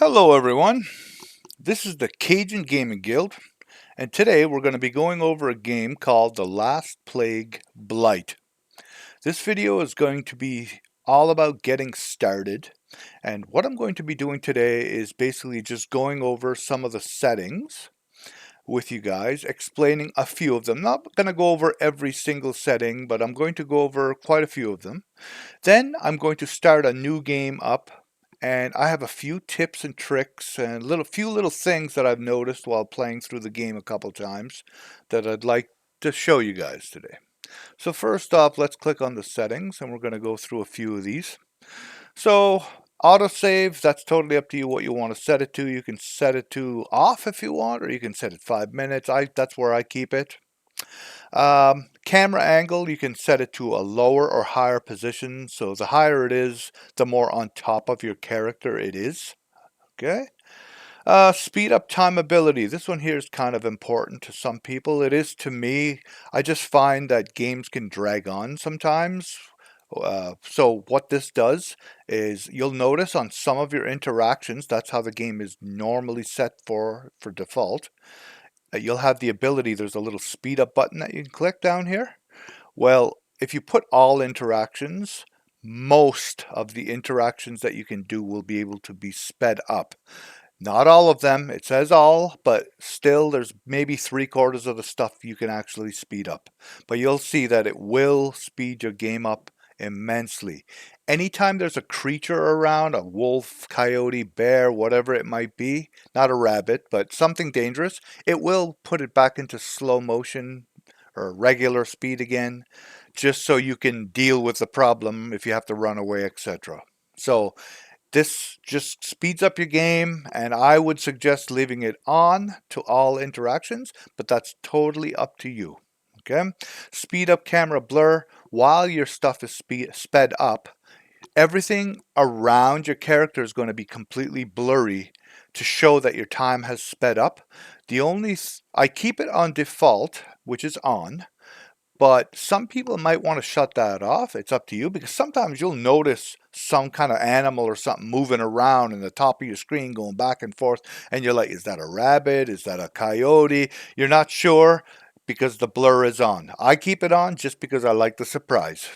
Hello everyone, this is the Cajun Gaming Guild, and today we're going to be going over a game called The Last Plague Blight. This video is going to be all about getting started, and what I'm going to be doing today is basically just going over some of the settings with you guys, explaining a few of them. Not going to go over every single setting, but I'm going to go over quite a few of them. Then I'm going to start a new game up, and I have a few tips and tricks and few little things that I've noticed while playing through the game a couple times that I'd like to show you guys today. So first off, let's click on the settings, and we're going to go through a few of these. So autosave, that's totally up to you what you want to set it to. You can set it to off if you want, or you can set it 5 minutes. That's where I keep it. Camera angle, you can set it to a lower or higher position. So the higher it is, the more on top of your character it is. Okay. Speed up time ability. This one here is kind of important to some people. It is to me. I just find that games can drag on sometimes. So what this does is you'll notice on some of your interactions, that's how the game is normally set for default. You'll have the ability, there's a little speed up button that you can click down here. Well, if you put all interactions, most of the interactions that you can do will be able to be sped up. Not all of them, it says all, but still there's maybe 3/4 of the stuff you can actually speed up. But you'll see that it will speed your game up immensely. Anytime there's a creature around, a wolf, coyote, bear, whatever it might be, not a rabbit, but something dangerous, it will put it back into slow motion or regular speed again, just so you can deal with the problem if you have to run away, etc. So this just speeds up your game, and I would suggest leaving it on to all interactions, but that's totally up to you. Okay, speed up camera blur. While your stuff is sped up, everything around your character is going to be completely blurry to show that your time has sped up. I keep it on default, which is on, but some people might want to shut that off. It's up to you, because sometimes you'll notice some kind of animal or something moving around in the top of your screen going back and forth, and you're like, is that a rabbit? Is that a coyote? You're not sure because the blur is on. I keep it on just because I like the surprise.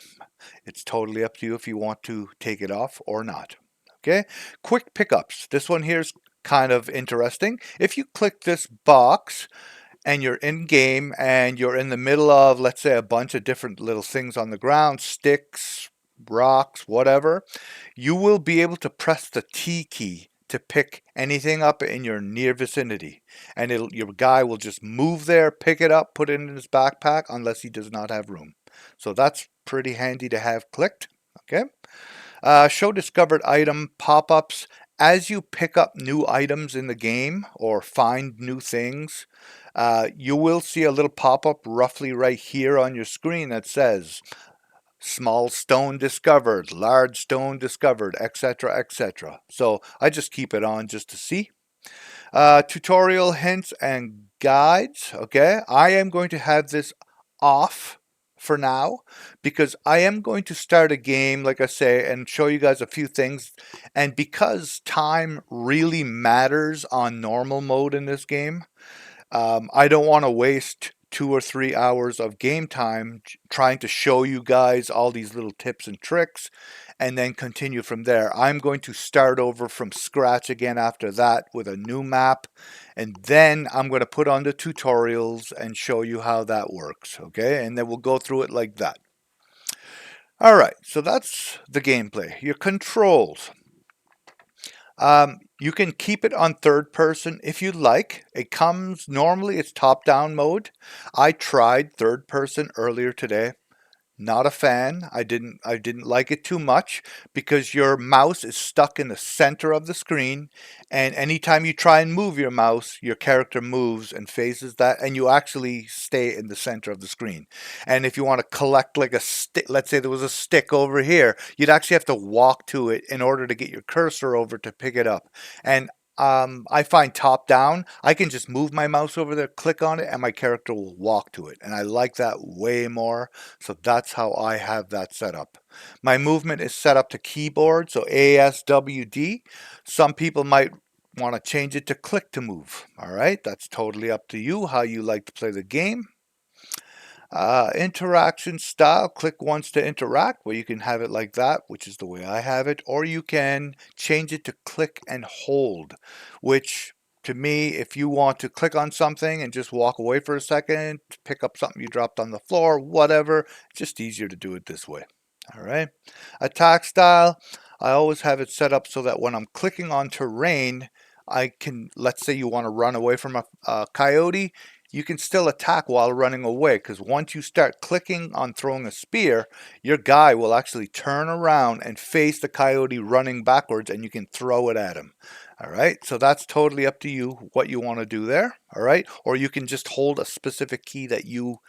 It's totally up to you if you want to take it off or not. Okay, quick pickups. This one here is kind of interesting. If you click this box, and you're in game and you're in the middle of, let's say, a bunch of different little things on the ground, sticks, rocks, whatever, you will be able to press the T key to pick anything up in your near vicinity. And your guy will just move there, pick it up, put it in his backpack, unless he does not have room. So that's pretty handy to have clicked. Okay. Show discovered item pop-ups. As you pick up new items in the game or find new things, you will see a little pop-up roughly right here on your screen that says small stone discovered, large stone discovered, etc., etc. So I just keep it on just to see. Tutorial hints and guides. Okay, I am going to have this off for now because I am going to start a game, like I say, and show you guys a few things. And because time really matters on normal mode in this game, I don't want to waste 2 or 3 hours of game time trying to show you guys all these little tips and tricks and then continue from there. I'm going to start over from scratch again after that with a new map, and then I'm going to put on the tutorials and show you how that works. Okay, and then we'll go through it like that. All right, so that's the gameplay. Your controls. You can keep it on third person if you like. It comes, normally it's top down mode. I tried third person earlier today. Not a fan. I didn't like it too much because your mouse is stuck in the center of the screen, and anytime you try and move your mouse, your character moves and faces that, and you actually stay in the center of the screen. And if you want to collect like a stick, let's say there was a stick over here, you'd actually have to walk to it in order to get your cursor over to pick it up. And I find top down, I can just move my mouse over there, click on it, and my character will walk to it. And I like that way more. So that's how I have that set up. My movement is set up to keyboard, so ASWD. Some people might want to change it to click to move. All right, that's totally up to you how you like to play the game. Interaction style, click once to interact, where you can have it like that, which is the way I have it, or you can change it to click and hold, which to me, if you want to click on something and just walk away for a second, pick up something you dropped on the floor, whatever, just easier to do it this way. All right. Attack style, I always have it set up so that when I'm clicking on terrain, I can, let's say you want to run away from a coyote, you can still attack while running away, because once you start clicking on throwing a spear, your guy will actually turn around and face the coyote running backwards, and you can throw it at him. All right, so that's totally up to you what you want to do there. All right, or you can just hold a specific key that you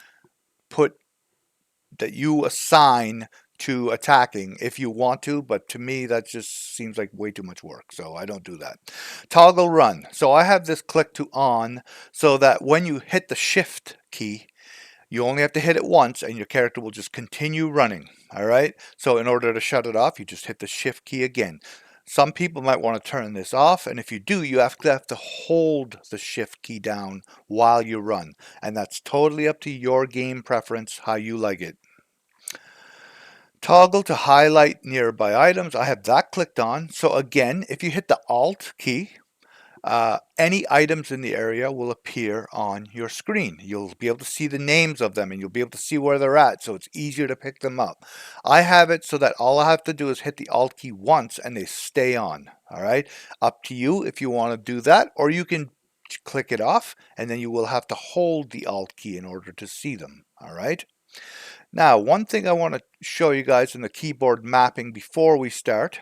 assign to attacking if you want to, but to me that just seems like way too much work, so I don't do that. Toggle run. So I have this click to on so that when you hit the shift key, you only have to hit it once and your character will just continue running. All right, so in order to shut it off, you just hit the shift key again. Some people might want to turn this off, and if you do, you have to hold the shift key down while you run, and that's totally up to your game preference, how you like it. Toggle to highlight nearby items. I have that clicked on. So again, if you hit the Alt key, any items in the area will appear on your screen. You'll be able to see the names of them and you'll be able to see where they're at, so it's easier to pick them up. I have it so that all I have to do is hit the Alt key once and they stay on. All right, up to you if you want to do that, or you can click it off and then you will have to hold the Alt key in order to see them. All right. Now, one thing I want to show you guys in the keyboard mapping before we start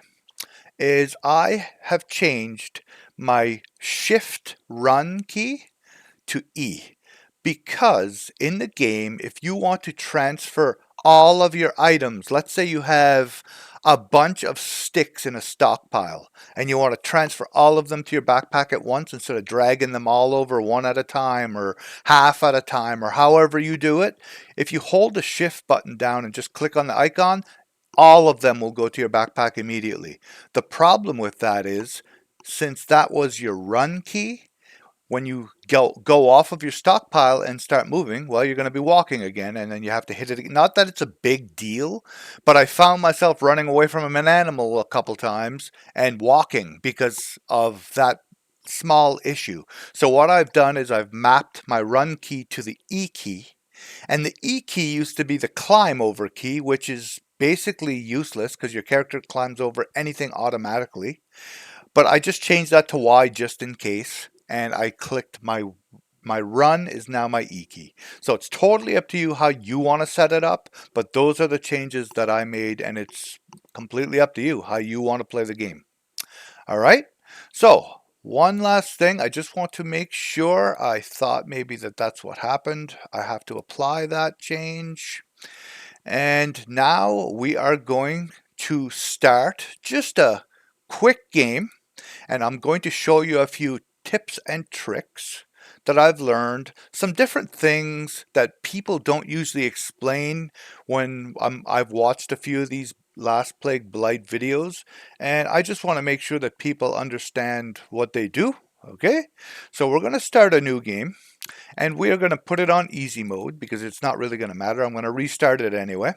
is I have changed my shift run key to E, because in the game, if you want to transfer all of your items, let's say you have a bunch of sticks in a stockpile and you want to transfer all of them to your backpack at once instead of dragging them all over one at a time or half at a time or however you do it, if you hold the shift button down and just click on the icon, all of them will go to your backpack immediately. The problem with that is, since that was your run key, when you go off of your stockpile and start moving, well, you're going to be walking again, and then you have to hit it again. Not that it's a big deal, but I found myself running away from an animal a couple times and walking because of that small issue. So what I've done is I've mapped my run key to the E key, and the E key used to be the climb over key, which is basically useless because your character climbs over anything automatically. But I just changed that to Y just in case, and I clicked my run is now my E key. So it's totally up to you how you want to set it up, but those are the changes that I made, and it's completely up to you how you want to play the game. All right, so one last thing, I just want to make sure, I thought maybe that's what happened. I have to apply that change. And now we are going to start just a quick game, and I'm going to show you a few tips and tricks that I've learned, some different things that people don't usually explain when I've watched a few of these Last Plague Blight videos, and I just want to make sure that people understand what they do. Okay, so we're going to start a new game, and we are going to put it on easy mode because it's not really going to matter. I'm going to restart it anyway.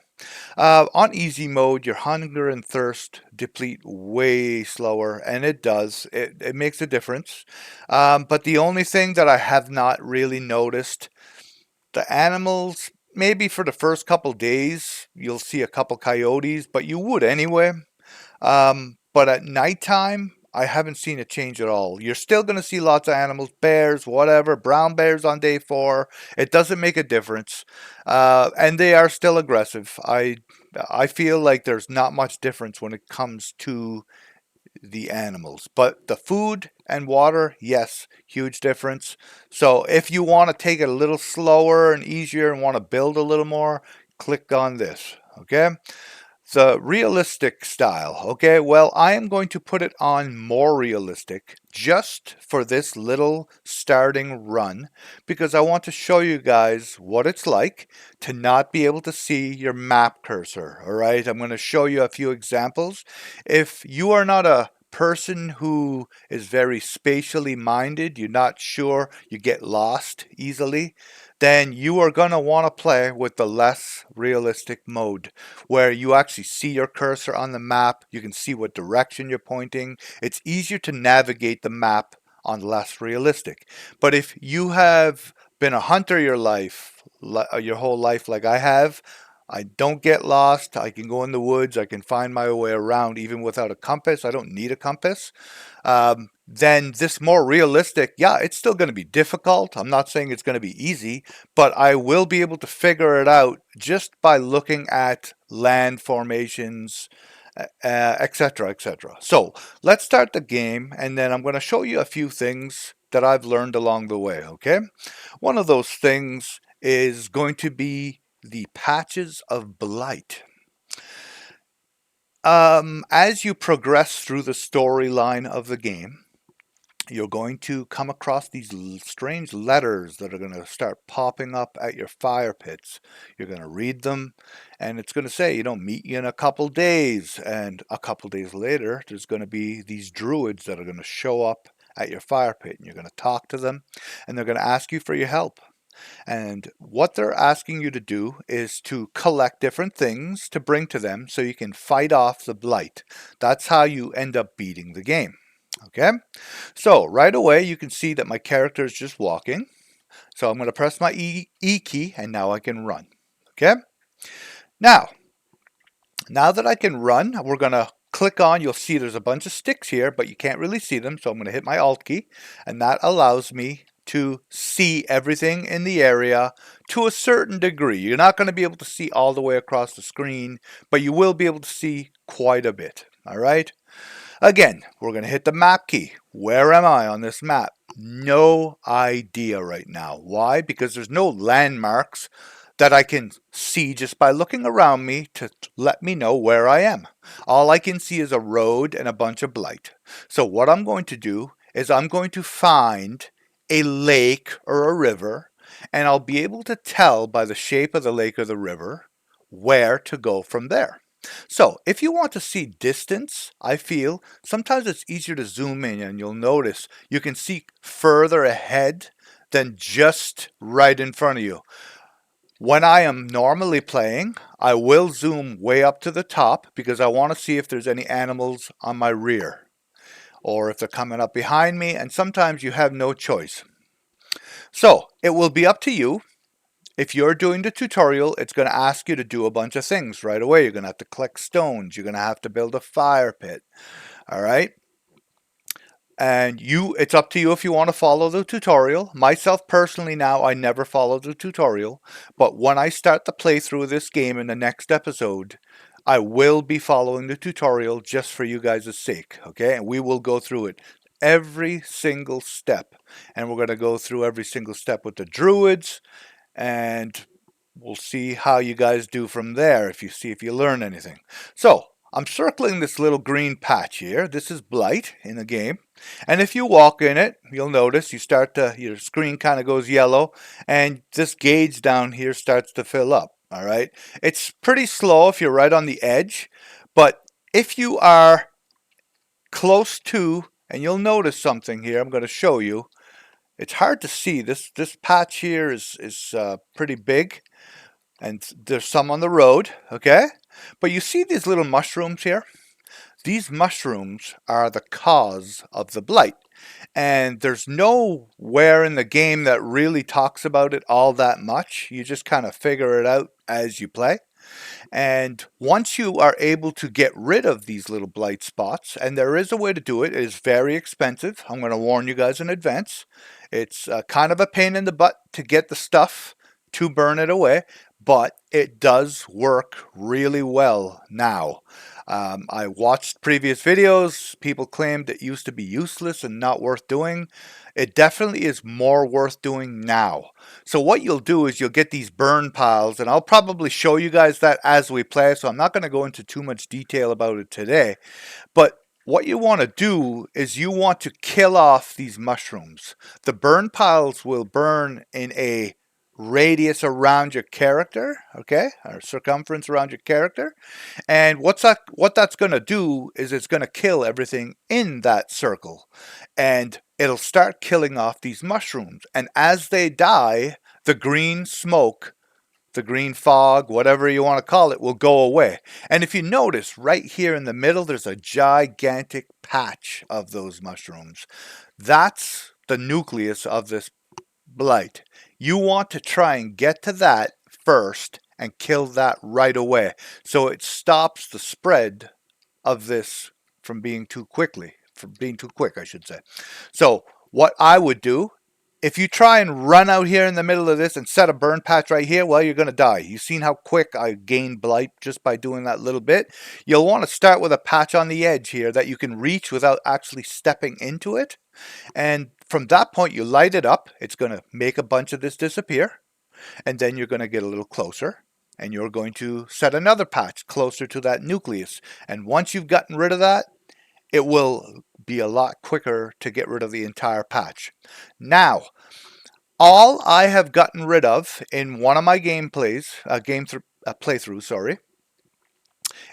On easy mode, your hunger and thirst deplete way slower, and it does. It makes a difference. But the only thing that I have not really noticed, the animals, maybe for the first couple days, you'll see a couple coyotes, but you would anyway. But at nighttime, I haven't seen a change at all. You're still going to see lots of animals, bears, whatever, brown bears on day 4. It doesn't make a difference. And they are still aggressive. I feel like there's not much difference when it comes to the animals. But the food and water, yes, huge difference. So if you want to take it a little slower and easier and want to build a little more, click on this. Okay. The realistic style. Okay, well, I am going to put it on more realistic just for this little starting run because I want to show you guys what it's like to not be able to see your map cursor. All right, I'm going to show you a few examples. If you are not a person who is very spatially minded, you're not sure, you get lost easily, then you are going to want to play with the less realistic mode where you actually see your cursor on the map, you can see what direction you're pointing. It's easier to navigate the map on less realistic. But if you have been a hunter your whole life like I have, I don't get lost. I can go in the woods. I can find my way around even without a compass. I don't need a compass. Then this more realistic, yeah, it's still going to be difficult. I'm not saying it's going to be easy, but I will be able to figure it out just by looking at land formations, etc., etc. So let's start the game, and then I'm going to show you a few things that I've learned along the way, okay? One of those things is going to be the patches of blight. As you progress through the storyline of the game, you're going to come across these strange letters that are going to start popping up at your fire pits. You're going to read them, and it's going to say, meet you in a couple days. And a couple days later, there's going to be these druids that are going to show up at your fire pit, and you're going to talk to them, and they're going to ask you for your help. And what they're asking you to do is to collect different things to bring to them so you can fight off the blight. That's how you end up beating the game. Okay, so right away you can see that my character is just walking. So I'm going to press my E key, and now I can run. Okay, now that I can run, we're going to click on, you'll see there's a bunch of sticks here, but you can't really see them. So I'm going to hit my Alt key, and that allows me to see everything in the area to a certain degree. You're not going to be able to see all the way across the screen, but you will be able to see quite a bit. All right. Again, we're going to hit the map key. Where am I on this map? No idea right now. Why? Because there's no landmarks that I can see just by looking around me to let me know where I am. All I can see is a road and a bunch of blight. So what I'm going to do is I'm going to find a lake or a river, and I'll be able to tell by the shape of the lake or the river where to go from there. So if you want to see distance, I feel sometimes it's easier to zoom in, and you'll notice you can see further ahead than just right in front of you. When I am normally playing, I will zoom way up to the top because I want to see if there's any animals on my rear or if they're coming up behind me, and sometimes you have no choice. So it will be up to you. If you're doing the tutorial, it's going to ask you to do a bunch of things right away. You're going to have to collect stones. You're going to have to build a fire pit. All right. And it's up to you if you want to follow the tutorial. Myself personally now, I never follow the tutorial. But when I start the playthrough of this game in the next episode, I will be following the tutorial just for you guys' sake. Okay. And we will go through it every single step. And we're going to go through every single step with the druids. And we'll see how you guys do from there if you learn anything. So I'm circling this little green patch here. This is Blight in the game. And if you walk in it, you'll notice your screen kind of goes yellow, and this gauge down here starts to fill up. All right. It's pretty slow if you're right on the edge, but if you are close to, and you'll notice something here, I'm going to show you. It's hard to see. This patch here is pretty big, and there's some on the road, okay? But you see these little mushrooms here? These mushrooms are the cause of the blight. And there's nowhere in the game that really talks about it all that much. You just kind of figure it out as you play. And once you are able to get rid of these little blight spots, and there is a way to do it, it is very expensive. I'm going to warn you guys in advance. It's kind of a pain in the butt to get the stuff to burn it away, but it does work really well now. I watched previous videos. People claimed it used to be useless and not worth doing. It definitely is more worth doing now. So what you'll do is you'll get these burn piles, and I'll probably show you guys that as we play, so I'm not going to go into too much detail about it today. But what you want to do is you want to kill off these mushrooms. The burn piles will burn in a radius around your character, okay, or circumference around your character. And what that's going to do is it's going to kill everything in that circle. And it'll start killing off these mushrooms. And as they die, the green smoke, the green fog, whatever you want to call it, will go away. And if you notice, right here in the middle, there's a gigantic patch of those mushrooms. That's the nucleus of this blight. You want to try and get to that first and kill that right away, so it stops the spread of this from being too quick, I should say. So what I would do, if you try and run out here in the middle of this and set a burn patch right here, well, you're going to die. You've seen how quick I gained blight just by doing that little bit. You'll want to start with a patch on the edge here that you can reach without actually stepping into it. And from that point, you light it up. It's going to make a bunch of this disappear. And then you're going to get a little closer. And you're going to set another patch closer to that nucleus. And once you've gotten rid of that, it will be a lot quicker to get rid of the entire patch. Now, all I have gotten rid of in one of my playthroughs,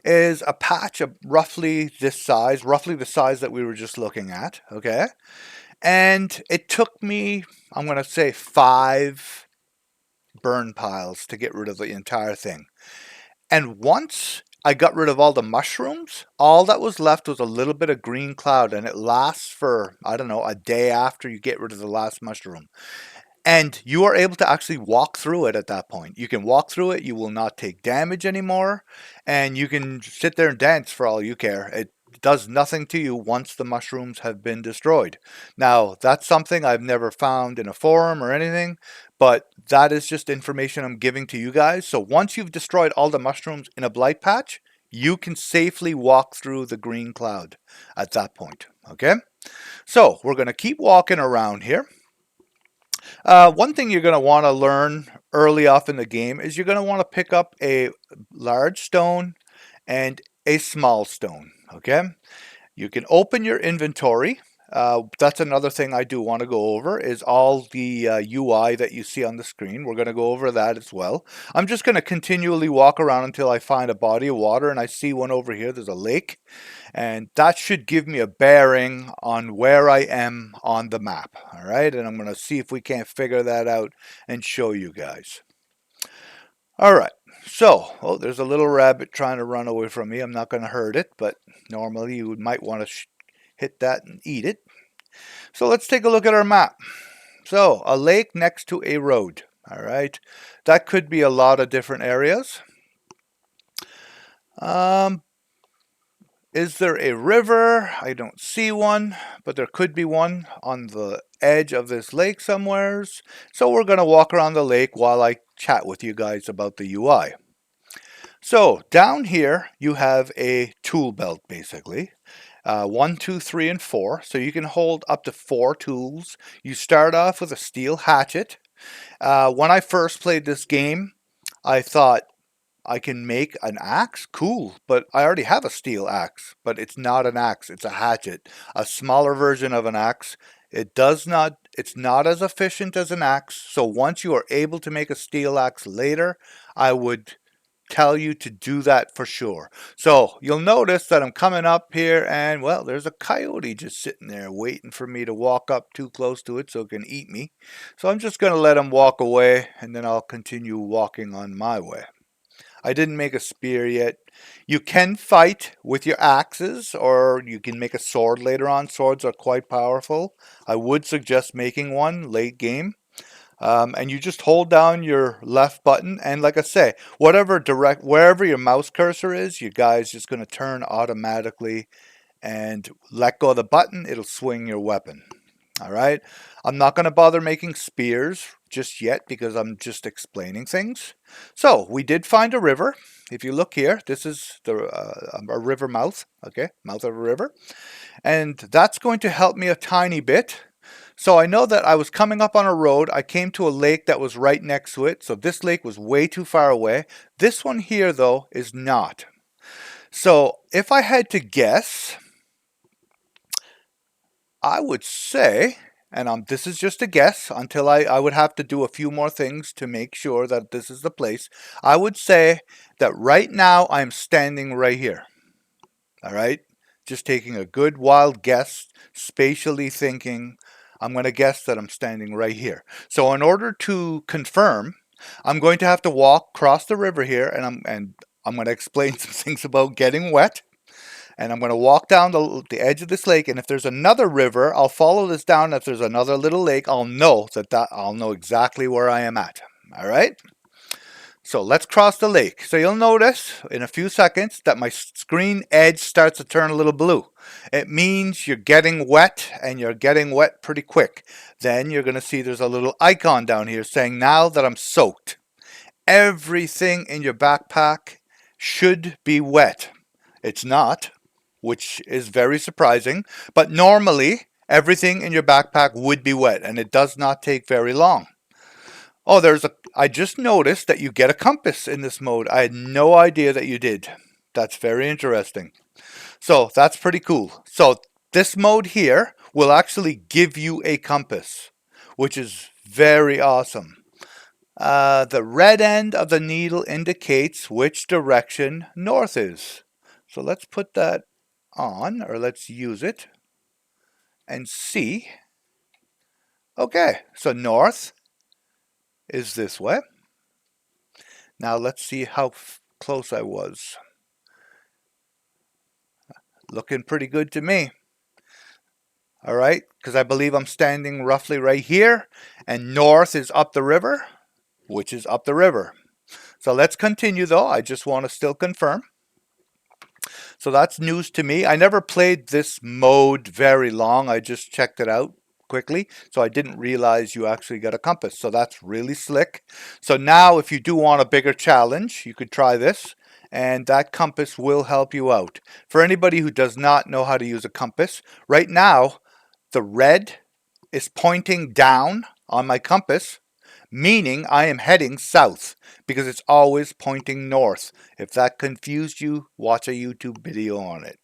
is a patch of roughly this size, roughly the size that we were just looking at, okay? And it took me, I'm going to say, 5 burn piles to get rid of the entire thing. And once I got rid of all the mushrooms, all that was left was a little bit of green cloud, and it lasts for, I don't know, a day after you get rid of the last mushroom. And you are able to actually walk through it at that point. You can walk through it, you will not take damage anymore, and you can sit there and dance for all you care. It does nothing to you once the mushrooms have been destroyed. Now, that's something I've never found in a forum or anything, but that is just information I'm giving to you guys. So once you've destroyed all the mushrooms in a blight patch, you can safely walk through the green cloud at that point, okay? So we're going to keep walking around here. One thing you're going to want to learn early off in the game is you're going to want to pick up a large stone and a small stone, okay? You can open your inventory. That's another thing I do want to go over is all the UI that you see on the screen. We're going to go over that as well. I'm just going to continually walk around until I find a body of water, and I see one over here. There's a lake, and that should give me a bearing on where I am on the map. All right, and I'm going to see if we can't figure that out and show you guys. All right. So, oh, there's a little rabbit trying to run away from me. I'm not going to hurt it, but normally you might want to hit that and eat it. So let's take a look at our map. So, a lake next to a road. All right. That could be a lot of different areas. Is there a river? I don't see one, but there could be one on the edge of this lake somewheres. So we're going to walk around the lake while I chat with you guys about the UI. So down here you have a tool belt basically. 1, 2, 3, and 4. So you can hold up to 4 tools. You start off with a steel hatchet. When I first played this game, I thought, I can make an axe? Cool, but I already have a steel axe, but it's not an axe, it's a hatchet. A smaller version of an axe. It's not as efficient as an axe, so once you are able to make a steel axe later, I would tell you to do that for sure. So you'll notice that I'm coming up here and, well, there's a coyote just sitting there waiting for me to walk up too close to it so it can eat me. So I'm just going to let him walk away and then I'll continue walking on my way. I didn't make a spear yet. You can fight with your axes, or you can make a sword later on. Swords are quite powerful. I would suggest making one late game. And you just hold down your left button, and like I say, wherever your mouse cursor is, your guy's just going to turn automatically, and let go of the button, it'll swing your weapon. All right. I'm not going to bother making spears just yet because I'm just explaining things. So we did find a river. If you look here, this is a river mouth. Okay, mouth of a river. And that's going to help me a tiny bit. So I know that I was coming up on a road. I came to a lake that was right next to it. So this lake was way too far away. This one here, though, is not. So if I had to guess, I would say, and this is just a guess until I would have to do a few more things to make sure that this is the place. I would say that right now I'm standing right here. All right? Just taking a good wild guess, spatially thinking. I'm going to guess that I'm standing right here. So in order to confirm, I'm going to have to walk across the river here, and I'm going to explain some things about getting wet. And I'm going to walk down the edge of this lake, and if there's another river, I'll follow this down. If there's another little lake, I'll know I'll know exactly where I am at. All right? So let's cross the lake. So you'll notice in a few seconds that my screen edge starts to turn a little blue. It means you're getting wet, and you're getting wet pretty quick. Then you're going to see there's a little icon down here saying now that I'm soaked. Everything in your backpack should be wet. It's not, which is very surprising, but normally everything in your backpack would be wet, and it does not take very long. Oh, I just noticed that you get a compass in this mode. I had no idea that you did. That's very interesting. So that's pretty cool. So this mode here will actually give you a compass, which is very awesome. The red end of the needle indicates which direction north is. So let's put that on, or let's use it and see. Okay, so north is this way. Now let's see how close I was. Looking pretty good to me. All right, because I believe I'm standing roughly right here, and north is up the river, which is up the river. So let's continue though. I just want to still confirm. So that's news to me. I never played this mode very long. I just checked it out quickly. So I didn't realize you actually got a compass. So that's really slick. So now if you do want a bigger challenge, you could try this. And that compass will help you out. For anybody who does not know how to use a compass, right now the red is pointing down on my compass, meaning I am heading south because it's always pointing north. If that confused you, watch a YouTube video on it.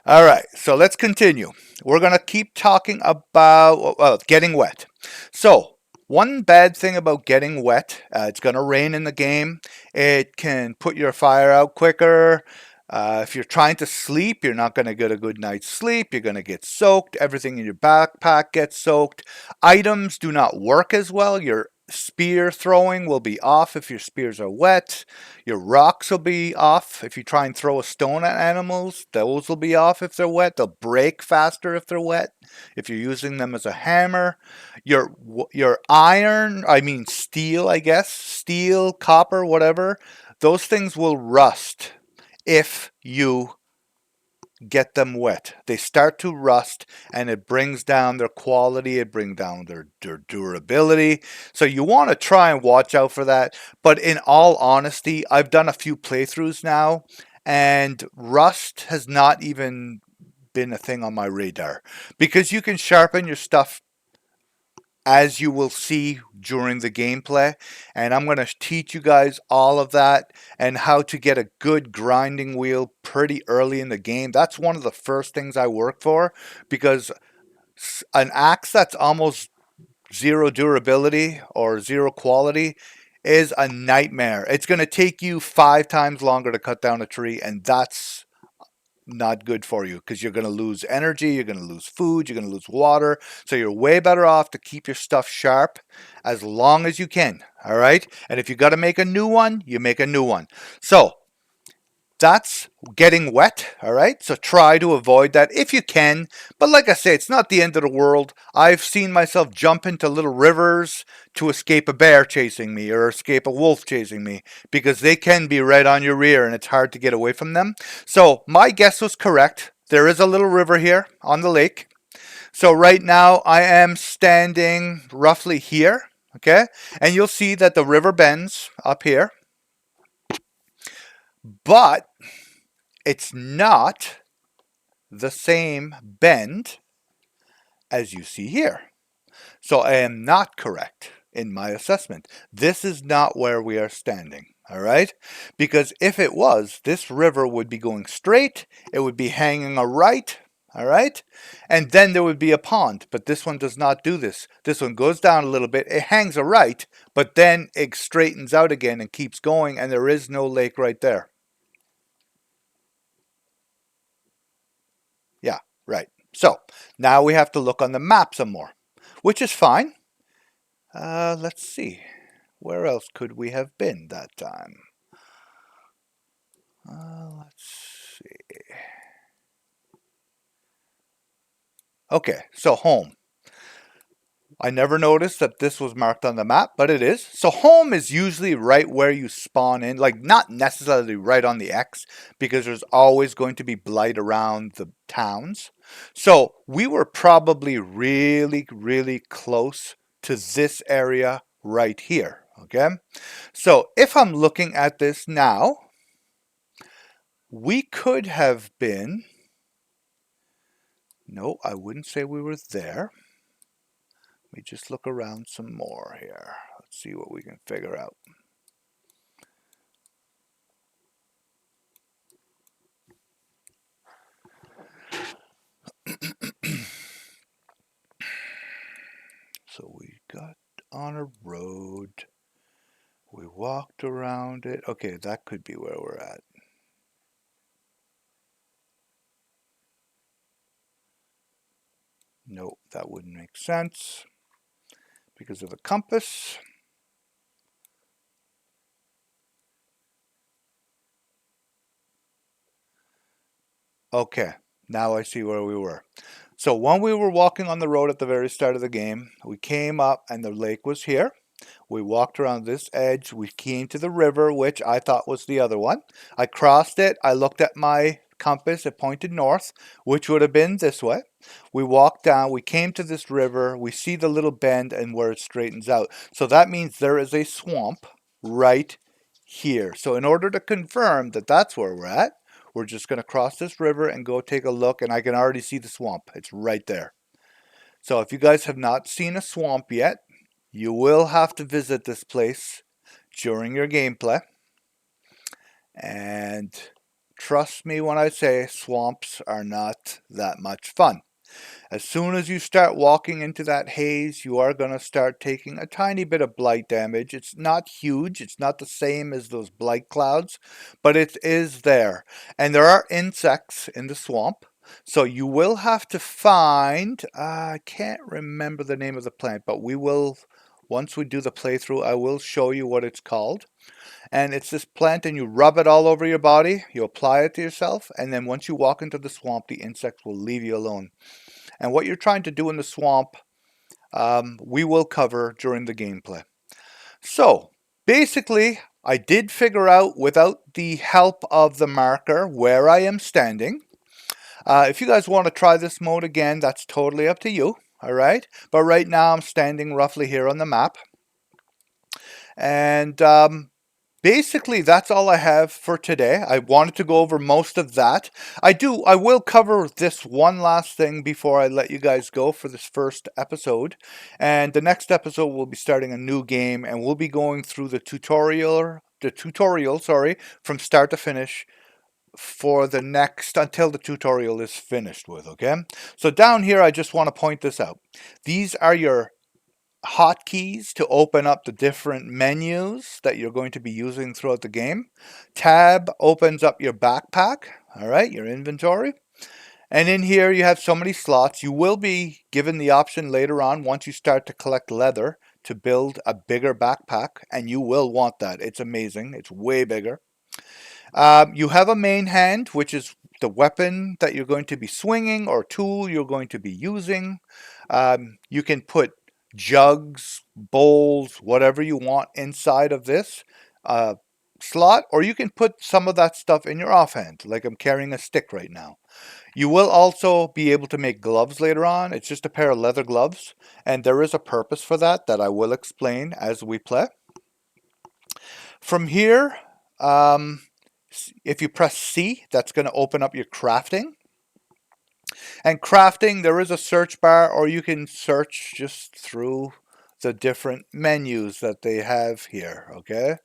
All right, so let's continue. We're going to keep talking about getting wet. So one bad thing about getting wet, it's going to rain in the game. It can put your fire out quicker. If you're trying to sleep, you're not going to get a good night's sleep. You're going to get soaked. Everything in your backpack gets soaked. Items do not work as well. Your spear throwing will be off if your spears are wet. Your rocks will be off if you try and throw a stone at animals. Those will be off if they're wet. They'll break faster if they're wet. If you're using them as a hammer, your steel, I guess, steel, copper, whatever, those things will rust if you get them wet. They start to rust, and it brings down their quality, it brings down their durability. So you want to try and watch out for that. But in all honesty, I've done a few playthroughs now, and rust has not even been a thing on my radar, because you can sharpen your stuff, as you will see during the gameplay, and I'm going to teach you guys all of that and how to get a good grinding wheel pretty early in the game. That's one of the first things I work for, because an axe that's almost zero durability or zero quality is a nightmare. It's going to take you 5 times longer to cut down a tree, and that's not good for you, because you're going to lose energy, you're going to lose food, you're going to lose water. So you're way better off to keep your stuff sharp as long as you can. All right. And if you got to make a new one, you make a new one. So that's getting wet. All right. So try to avoid that if you can. But like I say, it's not the end of the world. I've seen myself jump into little rivers to escape a bear chasing me or escape a wolf chasing me, because they can be right on your rear and it's hard to get away from them. So my guess was correct. There is a little river here on the lake. So right now I am standing roughly here. Okay. And you'll see that the river bends up here. But it's not the same bend as you see here. So I am not correct in my assessment. This is not where we are standing. All right? Because if it was, this river would be going straight. It would be hanging a right. All right. And then there would be a pond, but this one does not do this. This one goes down a little bit. It hangs a right, but then it straightens out again and keeps going, and there is no lake right there. Yeah, right. So now we have to look on the map some more, which is fine. Let's see. Where else could we have been that time? Let's see. Okay, so home. I never noticed that this was marked on the map, but it is. So home is usually right where you spawn in, like not necessarily right on the X, because there's always going to be blight around the towns. So we were probably really, really close to this area right here. Okay. So if I'm looking at this now, we could have been, no, I wouldn't say we were there. Let me just look around some more here. Let's see what we can figure out. So we got on a road. We walked around it. Okay, that could be where we're at. No, that wouldn't make sense because of the compass. Okay, now I see where we were. So when we were walking on the road at the very start of the game, we came up and the lake was here. We walked around this edge. We came to the river, which I thought was the other one. I crossed it. I looked at my compass. It pointed north, which would have been this way. We walked down. We came to this river. We see the little bend and where it straightens out. So that means there is a swamp right here. So in order to confirm that that's where we're at, we're just going to cross this river and go take a look. And I can already see the swamp. It's right there. So if you guys have not seen a swamp yet, you will have to visit this place during your gameplay. And trust me when I say swamps are not that much fun. As soon as you start walking into that haze, you are going to start taking a tiny bit of blight damage. It's not huge. It's not the same as those blight clouds, but it is there. And there are insects in the swamp. So you will have to find, I can't remember the name of the plant, but we will, once we do the playthrough, I will show you what it's called. And it's this plant and you rub it all over your body. You apply it to yourself. And then once you walk into the swamp, the insects will leave you alone. And what you're trying to do in the swamp, we will cover during the gameplay. So basically, I did figure out without the help of the marker where I am standing. If you guys want to try this mode again, that's totally up to you. All right. But right now I'm standing roughly here on the map. And basically, that's all I have for today. I wanted to go over most of that. I will cover this one last thing before I let you guys go for this first episode. And the next episode we'll be starting a new game and we'll be going through the tutorial, from start to finish for the next until the tutorial is finished with, okay? So down here I just want to point this out. These are your hotkeys to open up the different menus that you're going to be using throughout the game. Tab opens up your backpack, all right, your inventory. And in here you have so many slots. You will be given the option later on once you start to collect leather to build a bigger backpack, and you will want that. It's amazing. It's way bigger. You have a main hand, which is the weapon that you're going to be swinging or tool you're going to be using. You can put jugs, bowls, whatever you want inside of this slot, or you can put some of that stuff in your offhand, like I'm carrying a stick right now. You will also be able to make gloves later on. It's just a pair of leather gloves, and there is a purpose for that I will explain as we play. From here, if you press C, that's going to open up your crafting. And crafting, there is a search bar, or you can search just through the different menus that they have here, okay?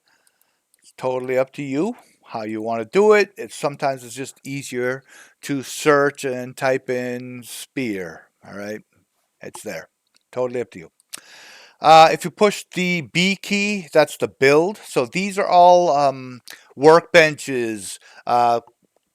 It's totally up to you how you want to do it. Sometimes it's just easier to search and type in spear. All right, it's there. Totally up to you. If you push the B key, that's the build. So these are all workbenches,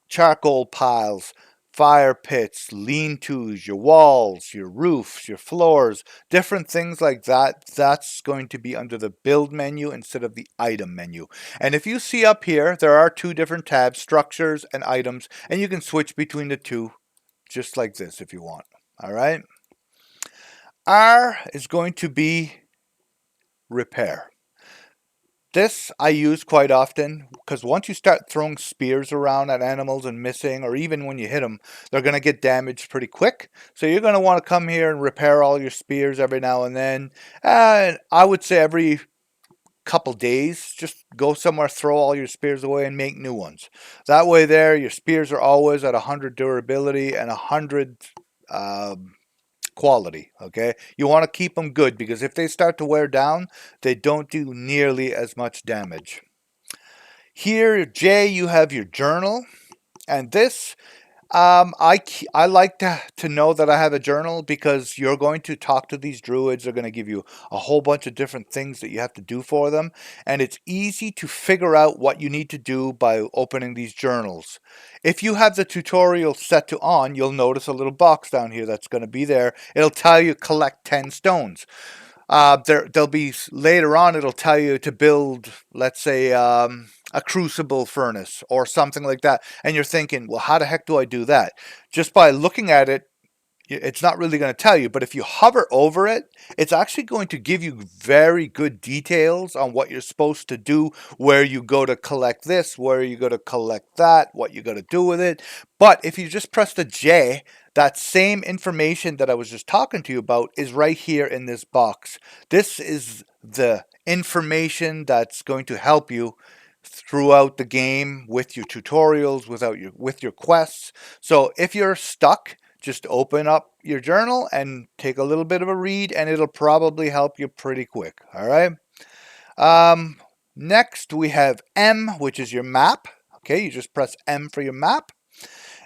charcoal piles, fire pits, lean-tos, your walls, your roofs, your floors, different things like that. That's going to be under the build menu instead of the item menu. And if you see up here, there are two different tabs, structures and items, and you can switch between the two just like this if you want. All right. R is going to be repair. This I use quite often because once you start throwing spears around at animals and missing, or even when you hit them, they're going to get damaged pretty quick. So you're going to want to come here and repair all your spears every now and then. And I would say every couple days, just go somewhere, throw all your spears away and make new ones. That way there, your spears are always at 100 durability and 100 quality. Okay, you want to keep them good because if they start to wear down, they don't do nearly as much damage. Here, J, you have your journal, and this I like to know that I have a journal because you're going to talk to these druids. They're going to give you a whole bunch of different things that you have to do for them. And it's easy to figure out what you need to do by opening these journals. If you have the tutorial set to on, you'll notice a little box down here that's going to be there. It'll tell you collect 10 stones. There'll be later on, it'll tell you to build, let's say, a crucible furnace or something like that. And you're thinking, well, how the heck do I do that? Just by looking at it, it's not really going to tell you, but if you hover over it, it's actually going to give you very good details on what you're supposed to do, where you go to collect this, where you go to collect that, what you got to do with it. But if you just press the J, that same information that I was just talking to you about is right here in this box. This is the information that's going to help you throughout the game with your tutorials, with your quests. So if you're stuck, just open up your journal and take a little bit of a read, and it'll probably help you pretty quick. All right. Next, we have M, which is your map. Okay, you just press M for your map.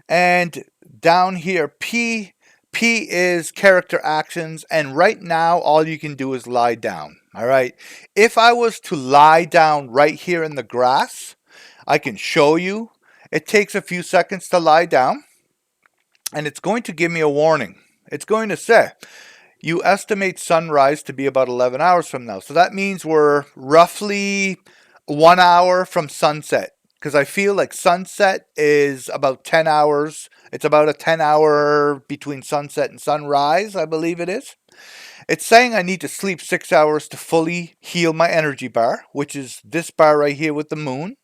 And down here, P is character actions. And right now, all you can do is lie down. All right. If I was to lie down right here in the grass, I can show you. It takes a few seconds to lie down. And it's going to give me a warning. It's going to say, you estimate sunrise to be about 11 hours from now. So that means we're roughly 1 hour from sunset. Because I feel like sunset is about 10 hours. It's about a 10-hour between sunset and sunrise, I believe it is. It's saying I need to sleep 6 hours to fully heal my energy bar, which is this bar right here with the moon.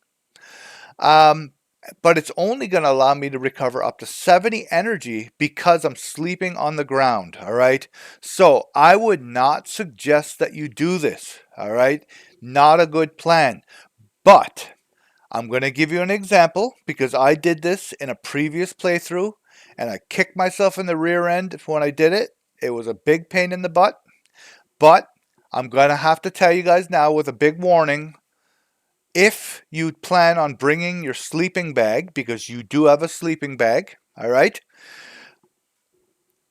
But it's only going to allow me to recover up to 70 energy because I'm sleeping on the ground. All right. So I would not suggest that you do this. All right. Not a good plan. But I'm going to give you an example because I did this in a previous playthrough and I kicked myself in the rear end when I did it. It was a big pain in the butt. But I'm going to have to tell you guys now with a big warning. If you plan on bringing your sleeping bag, because you do have a sleeping bag, all right?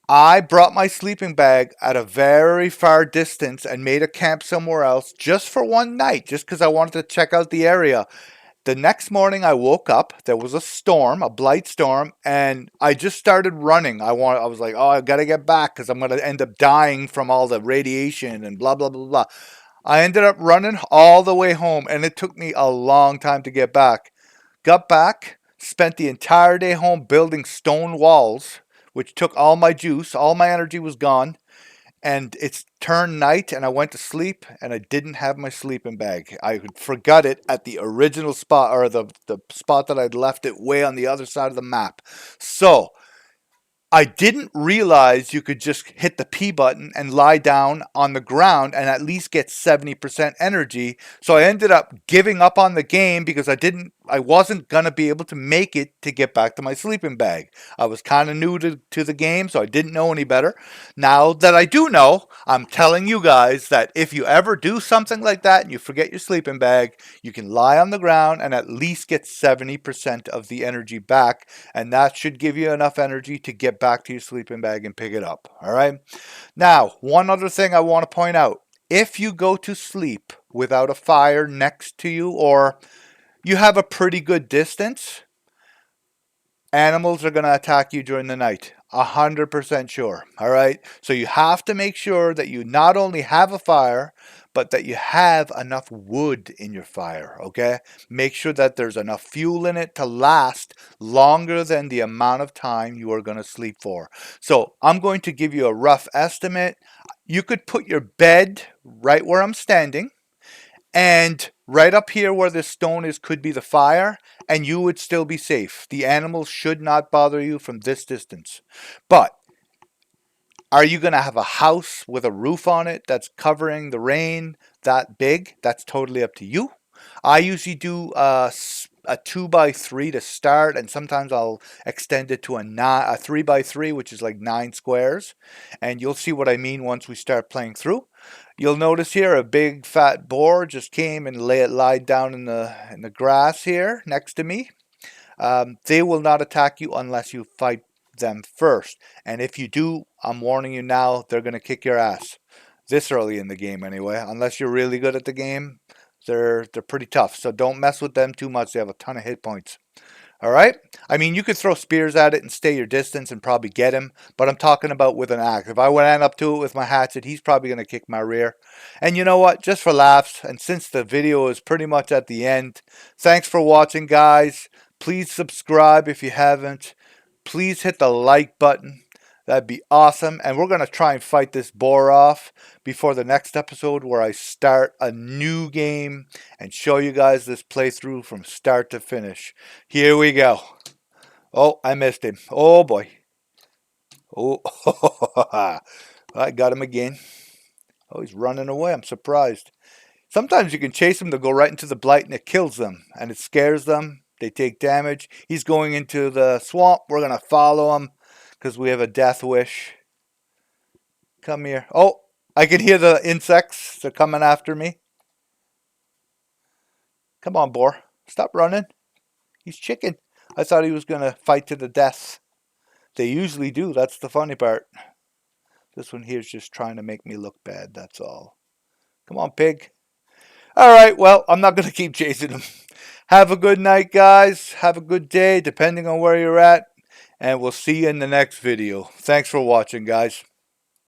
I brought my sleeping bag at a very far distance and made a camp somewhere else just for one night, just because I wanted to check out the area. The next morning I woke up, there was a storm, a blight storm, and I just started running. I was like, oh, I got to get back because I'm going to end up dying from all the radiation and blah, blah, blah, blah. I ended up running all the way home, and it took me a long time to get back. Got back, spent the entire day home building stone walls, which took all my juice. All my energy was gone. And it's turned night, and I went to sleep, and I didn't have my sleeping bag. I forgot it at the original spot, or the spot that I'd left it way on the other side of the map. So I didn't realize you could just hit the P button and lie down on the ground and at least get 70% energy. So I ended up giving up on the game because I didn't I wasn't going to be able to make it to get back to my sleeping bag. I was kind of new to the game, so I didn't know any better. Now that I do know, I'm telling you guys that if you ever do something like that and you forget your sleeping bag, you can lie on the ground and at least get 70% of the energy back. And that should give you enough energy to get back to your sleeping bag and pick it up. All right. Now, one other thing I want to point out. If you go to sleep without a fire next to you, or you have a pretty good distance, animals are going to attack you during the night. 100% sure. All right. So you have to make sure that you not only have a fire, but that you have enough wood in your fire. Okay. Make sure that there's enough fuel in it to last longer than the amount of time you are going to sleep for. So I'm going to give you a rough estimate. You could put your bed right where I'm standing. And right up here where this stone is could be the fire, and you would still be safe. The animals should not bother you from this distance. But are you going to have a house with a roof on it that's covering the rain that big? That's totally up to you. I usually do a 2x3 to start, and sometimes I'll extend it to a 3x3, which is like 9 squares. And you'll see what I mean once we start playing through. You'll notice here a big fat boar just came and lied down in the grass here next to me. They will not attack you unless you fight them first. And if you do, I'm warning you now, they're going to kick your ass. This early in the game anyway. Unless you're really good at the game, they're pretty tough. So don't mess with them too much. They have a ton of hit points. All right? I mean, you could throw spears at it and stay your distance and probably get him, but I'm talking about with an axe. If I went up to it with my hatchet, he's probably going to kick my rear. And you know what? Just for laughs, and since the video is pretty much at the end, thanks for watching, guys. Please subscribe if you haven't. Please hit the like button. That'd be awesome. And we're going to try and fight this boar off before the next episode where I start a new game and show you guys this playthrough from start to finish. Here we go. Oh, I missed him. Oh, boy. Oh, I got him again. Oh, he's running away. I'm surprised. Sometimes you can chase them to go right into the blight and it kills them. And it scares them. They take damage. He's going into the swamp. We're going to follow him because we have a death wish. Come here. Oh, I can hear the insects. They're coming after me. Come on, boar. Stop running. He's chicken. I thought he was going to fight to the death. They usually do. That's the funny part. This one here is just trying to make me look bad. That's all. Come on, pig. All right, well, I'm not going to keep chasing him. Have a good night, guys. Have a good day, depending on where you're at. And we'll see you in the next video. Thanks for watching, guys.